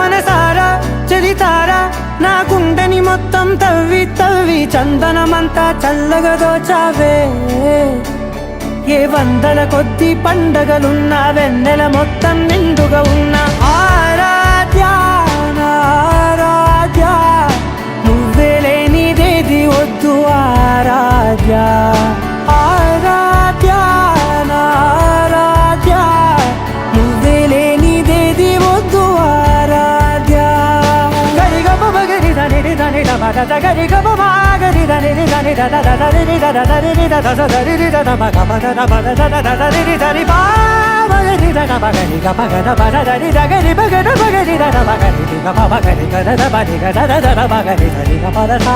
మనసారా చలితారా నా గుండెని మొత్తం తవ్వి తవ్వి చందనమంతా చల్లగా దోచావే ఏ వందల కొద్ది పండగలున్నా వెన్నెల మొత్తం నిండుగా ఉన్న ఆరాధ్యా నా ఆరాధ్యా నువ్వే లేనిదేది వద్దు ఆరాధ్యా ఆరాధ్యా నా ఆరాధ్యా నువ్వే లేనిదేది వద్దు ఆరాధ్యా గరిగమ మగరి దని దని దమద గరిగమ మగరి దని దని దద దని దద దని దద దని దద మగమద దమద దద దని దని బా మగరి దద మగరి గమగద బద దని దగరి మగద మగరి దద మగరి గమ మగరి గద బది గద దద మగరి దని గమద సా